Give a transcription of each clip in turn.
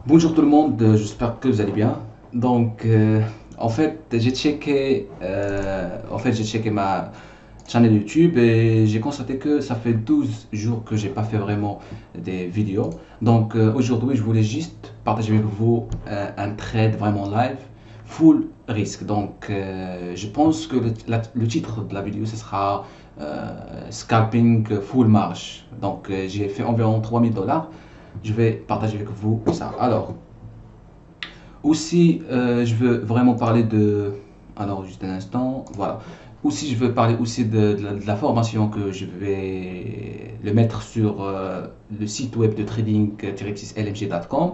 Bonjour tout le monde, j'espère que vous allez bien. Donc, en fait, j'ai checké ma chaîne YouTube et j'ai constaté que ça fait 12 jours que j'ai pas fait vraiment des vidéos. Donc, aujourd'hui, je voulais juste partager avec vous un trade vraiment live, full risque. Donc, je pense que le titre de la vidéo, ce sera Scalping Full Marge. Donc, j'ai fait environ 3000 $. Je vais partager avec vous ça. Alors, aussi, je veux vraiment parler de... Alors, juste un instant, voilà. Aussi, je veux parler aussi de la formation que je vais le mettre sur le site web de trading-lmg.com.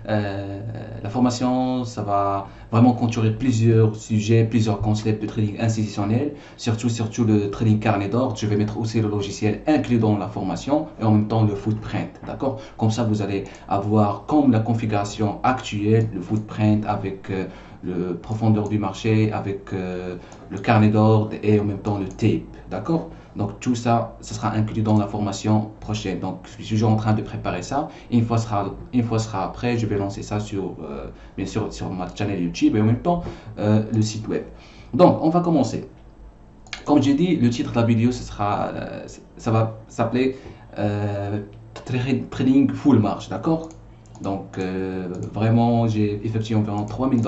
La formation, ça va vraiment conturer plusieurs sujets, plusieurs concepts de trading institutionnel, surtout le trading carnet d'ordre. Je vais mettre aussi le logiciel inclus dans la formation et en même temps le footprint, d'accord? Comme ça, vous allez avoir comme la configuration actuelle, le footprint avec le profondeur du marché, avec le carnet d'ordre et en même temps le tape, d'accord? Donc tout ça, ce sera inclus dans la formation prochaine. Donc je suis toujours en train de préparer ça. Une fois sera prêt, je vais lancer ça sur, bien sûr, sur ma chaîne YouTube et en même temps le site web. Donc on va commencer. Comme j'ai dit, le titre de la vidéo, ça va s'appeler Trading Full Marge, d'accord? Donc vraiment, j'ai effectué environ 3000 $.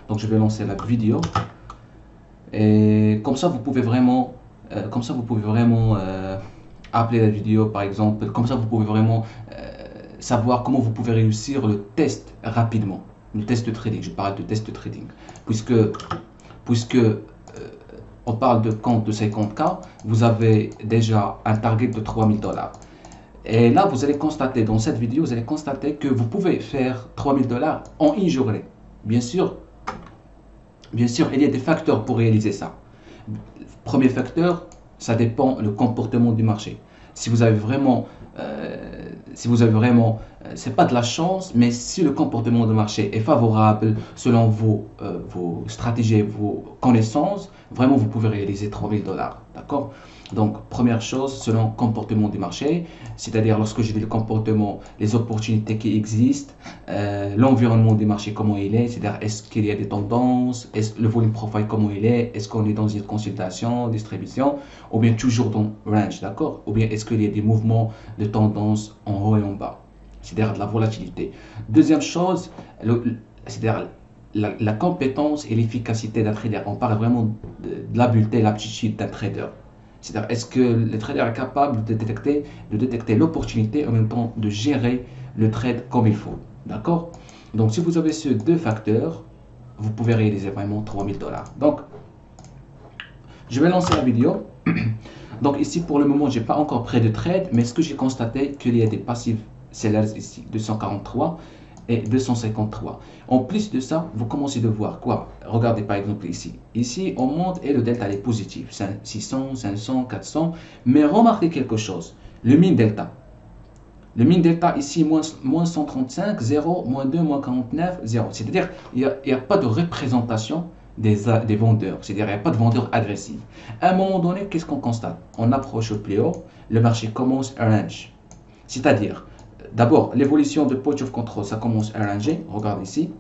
Donc je vais lancer la vidéo. Et comme ça, vous pouvez vraiment, appeler la vidéo par exemple. Comme ça, vous pouvez vraiment savoir comment vous pouvez réussir le test rapidement. Le test de trading, je parle de test de trading. Puisque on parle de compte de 50K, vous avez déjà un target de 3000 $. Et là, vous allez constater, dans cette vidéo, vous allez constater que vous pouvez faire 3000 $ en une journée. Bien sûr, il y a des facteurs pour réaliser ça. Premier facteur, ça dépend du comportement du marché. Si vous avez vraiment, c'est pas de la chance, mais si le comportement du marché est favorable selon vos stratégies, vos connaissances, vraiment vous pouvez réaliser 3000 $. D'accord? Donc, première chose, selon le comportement du marché, c'est-à-dire lorsque je dis le comportement, les opportunités qui existent, l'environnement du marché, comment il est, c'est-à-dire est-ce qu'il y a des tendances, est-ce le volume profile, comment il est qu'on est dans une consultation, distribution, ou bien toujours dans range, d'accord? Ou bien est-ce qu'il y a des mouvements de tendance en haut et en bas, c'est-à-dire de la volatilité. Deuxième chose, c'est-à-dire la compétence et l'efficacité d'un trader. On parle vraiment de l'habileté et l'aptitude d'un trader. C'est-à-dire, est-ce que le trader est capable de détecter l'opportunité en même temps de gérer le trade comme il faut. D'accord? Donc, si vous avez ces deux facteurs, vous pouvez réaliser vraiment 3000 $. Donc, je vais lancer la vidéo. Donc, ici, pour le moment, je n'ai pas encore pris de trade, mais ce que j'ai constaté, qu'il y a des passifs sellers ici, 243 et 253. En plus de ça, vous commencez de voir quoi? Regardez par exemple ici. Ici, on monte et le delta est positif. 600, 500, 400. Mais remarquez quelque chose. Le min delta. Le min delta ici, moins 135, 0, moins 2, moins 49, 0. C'est-à-dire il n'y a pas de représentation des vendeurs. C'est-à-dire il n'y a pas de vendeurs agressifs. À un moment donné, qu'est-ce qu'on constate? On approche au plus haut. Le marché commence à range. C'est-à-dire, d'abord, l'évolution de Point of Control, ça commence à ranger, regarde ici.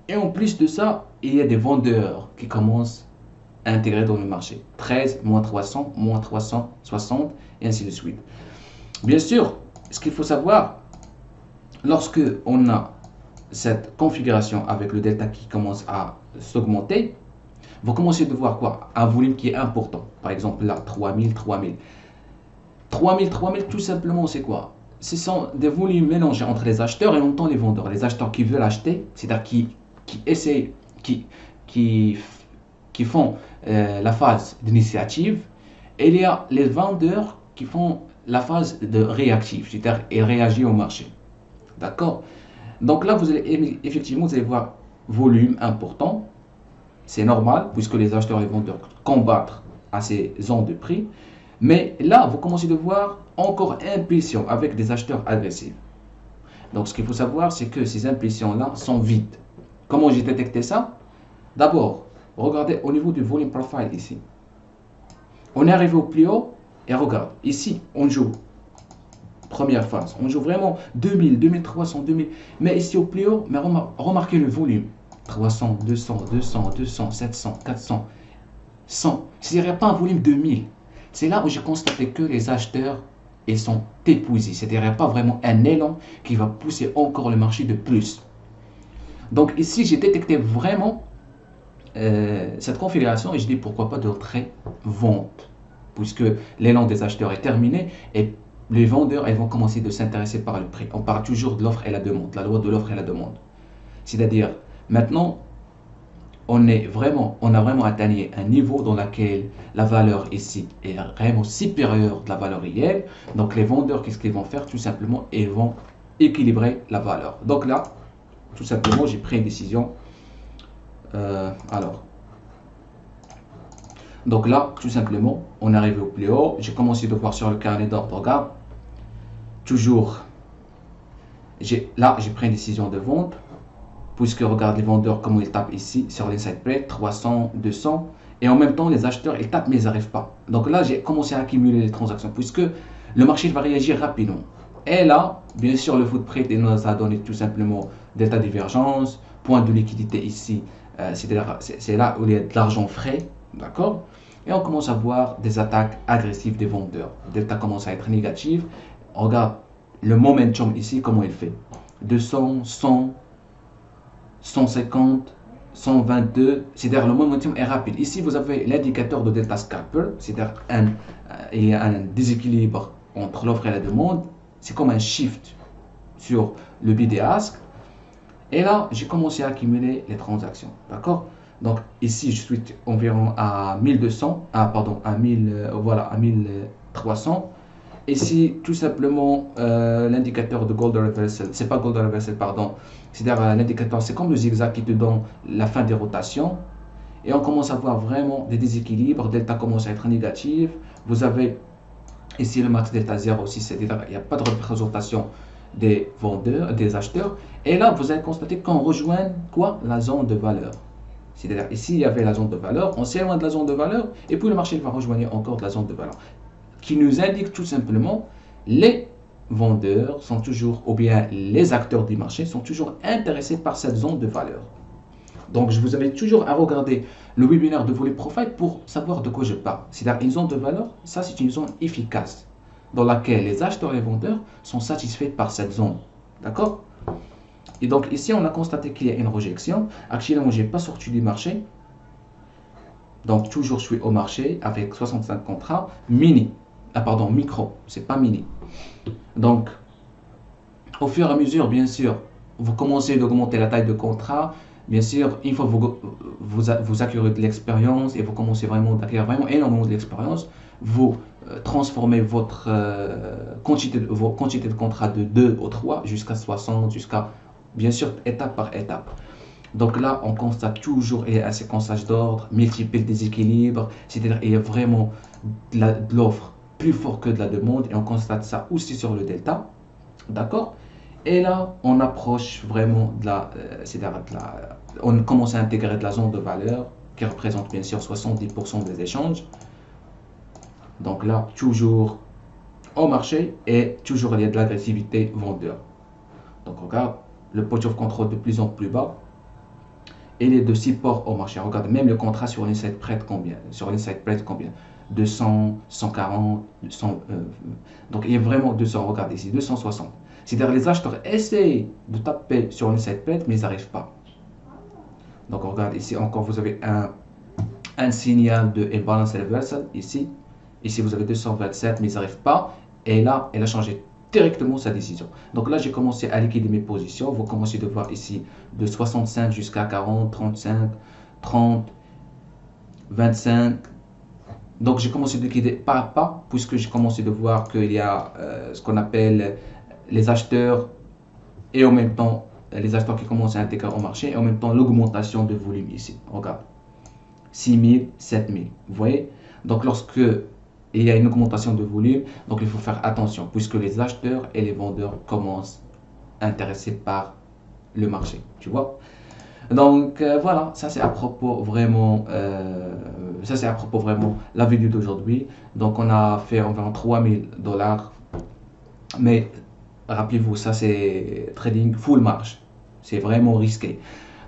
Et en plus de ça, il y a des vendeurs qui commencent à intégrer dans le marché. 13, moins 300, moins 360, et ainsi de suite. Bien sûr, ce qu'il faut savoir, lorsque on a cette configuration avec le delta qui commence à s'augmenter, vous commencez de voir quoi? Un volume qui est important. Par exemple, là, 3000, 3000. 3000, 3000, tout simplement, c'est quoi? Ce sont des volumes mélangés entre les acheteurs et en même temps les vendeurs. Les acheteurs qui veulent acheter, c'est-à-dire qui essaient, qui font la phase d'initiative, et il y a les vendeurs qui font la phase de réactif, c'est-à-dire ils réagissent au marché. D'accord? Donc là, vous allez effectivement, vous allez voir volume important. C'est normal, puisque les acheteurs et les vendeurs combattent à ces zones de prix. Mais là, vous commencez de voir encore impulsion avec des acheteurs agressifs. Donc, ce qu'il faut savoir, c'est que ces impulsions-là sont vides. Comment j'ai détecté ça? D'abord, regardez au niveau du volume profile ici. On est arrivé au plus haut et regarde, ici, on joue Première phase. On joue vraiment 2000, 2300, 2000. Mais ici au plus haut, mais remarquez le volume. 300, 200, 200, 200, 700, 400, 100. Il n'y a pas un volume de 1000. C'est là où j'ai constaté que les acheteurs ils sont épuisés. C'est-à-dire qu'il n'y a pas vraiment un élan qui va pousser encore le marché de plus. Donc ici, j'ai détecté vraiment cette configuration et je dis pourquoi pas de vente. Puisque l'élan des acheteurs est terminé et les vendeurs ils vont commencer de s'intéresser par le prix. On parle toujours de l'offre et la demande, la loi de l'offre et la demande. C'est-à-dire, maintenant, on a vraiment atteint un niveau dans lequel la valeur ici est vraiment supérieure de la valeur réelle. Donc les vendeurs, qu'est-ce qu'ils vont faire? Tout simplement, ils vont équilibrer la valeur. Donc là, tout simplement, j'ai pris une décision. Donc là, tout simplement, on est arrivé au plus haut. J'ai commencé de voir sur le carnet d'ordre. Regarde, toujours, là, j'ai pris une décision de vente. Puisque regarde les vendeurs comment ils tapent ici sur les side plate 300, 200 et en même temps les acheteurs ils tapent mais ils n'arrivent pas. Donc là j'ai commencé à accumuler les transactions puisque le marché va réagir rapidement. Et là bien sûr le footprint nous a donné tout simplement delta divergence, point de liquidité ici, c'est là où il y a de l'argent frais, d'accord. Et on commence à voir des attaques agressives des vendeurs. Delta commence à être négative. Regarde le momentum ici comment il fait, 200, 100, 150, 122, c'est-à-dire le momentum est rapide. Ici, vous avez l'indicateur de delta scalper, c'est-à-dire il y a un déséquilibre entre l'offre et la demande. C'est comme un shift sur le bid et ask. Et là, j'ai commencé à accumuler les transactions, d'accord? Donc ici, je suis environ à 1200, à 1000, voilà, à 1300. Ici, tout simplement, l'indicateur de Golden Reversal, c'est pas Golden Reversal, pardon, c'est-à-dire l'indicateur, c'est comme le zigzag qui te donne la fin des rotations. Et on commence à voir vraiment des déséquilibres, delta commence à être négatif. Vous avez ici le max delta 0 aussi, c'est-à-dire il n'y a pas de représentation des vendeurs, des acheteurs. Et là, vous allez constater qu'on rejoint quoi? La zone de valeur. C'est-à-dire ici, il y avait la zone de valeur, on s'éloigne de la zone de valeur, et puis le marché va rejoindre encore de la zone de valeur, qui nous indique tout simplement les vendeurs sont toujours, ou bien les acteurs du marché sont toujours intéressés par cette zone de valeur. Donc, je vous invite toujours à regarder le webinaire de Volley Profile pour savoir de quoi je parle. C'est-à-dire une zone de valeur, ça c'est une zone efficace dans laquelle les acheteurs et les vendeurs sont satisfaits par cette zone. D'accord? Et donc ici, on a constaté qu'il y a une rejection. Actuellement, je n'ai pas sorti du marché. Donc, toujours je suis au marché avec 65 contrats mini. Micro, c'est pas mini. Donc, au fur et à mesure, bien sûr, vous commencez d'augmenter la taille de contrat. Bien sûr, une fois que vous acquérez de l'expérience et vous commencez vraiment d'acquérir vraiment énormément de l'expérience, vous transformez votre quantité de contrats de 2 ou 3 jusqu'à 60, jusqu'à, bien sûr, étape par étape. Donc là, on constate toujours il y a un séquençage d'ordre, multiple déséquilibres, c'est-à-dire il y a vraiment de l'offre plus fort que de la demande et on constate ça aussi sur le delta, d'accord. Et là on approche vraiment de on commence à intégrer de la zone de valeur qui représente bien sûr 70% des échanges. Donc là toujours au marché et toujours il y a de l'agressivité vendeur. Donc regarde le point of control de plus en plus bas et les deux supports au marché. Regarde même le contrat sur l'inside prête combien, 200, 140, 100, donc il y a vraiment 200, regardez ici, 260. C'est-à-dire les acheteurs essayent de taper sur une side plate, mais ils n'arrivent pas. Donc regarde ici encore, vous avez un signal de imbalance reversal ici. Ici vous avez 227, mais ils n'arrivent pas. Et là, elle a changé directement sa décision. Donc là, j'ai commencé à liquider mes positions. Vous commencez de voir ici de 65 jusqu'à 40, 35, 30, 25. Donc j'ai commencé de liquider pas à pas, puisque j'ai commencé de voir qu'il y a ce qu'on appelle les acheteurs et en même temps les acheteurs qui commencent à intégrer au marché et en même temps l'augmentation de volume ici. Regarde, 6000, 7000. Vous voyez? Donc lorsque il y a une augmentation de volume, donc il faut faire attention puisque les acheteurs et les vendeurs commencent intéressés par le marché. Tu vois? Donc voilà, ça c'est à propos vraiment la vidéo d'aujourd'hui. Donc on a fait environ $3000 Mais rappelez-vous, ça c'est trading full marge. C'est vraiment risqué.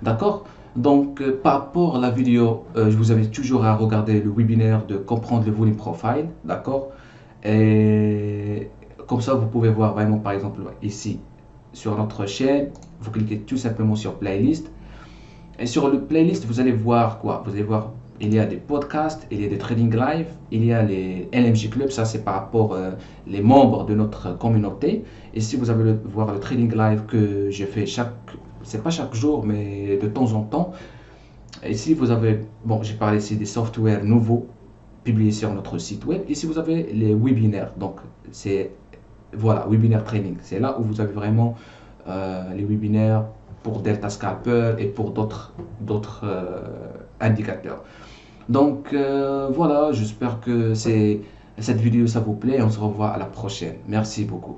D'accord? Donc, par rapport à la vidéo, je vous invite toujours à regarder le webinaire de comprendre le volume profile. D'accord? Et comme ça, vous pouvez voir vraiment, par exemple, ici, sur notre chaîne, vous cliquez tout simplement sur playlist. Et sur le playlist, vous allez voir quoi? Vous allez voir, il y a des podcasts, il y a des trading live, il y a les LMJ Club, ça c'est par rapport les membres de notre communauté. Et si vous avez voir le trading live que je fais c'est pas chaque jour, mais de temps en temps. Et si vous avez, bon, j'ai parlé ici des softwares nouveaux publiés sur notre site web. Ici, vous avez les webinaires. Donc, c'est, voilà, webinaire training. C'est là où vous avez vraiment les webinaires pour Delta Scalper et pour d'autres indicateurs. Donc, voilà, j'espère que cette vidéo, ça vous plaît. On se revoit à la prochaine. Merci beaucoup.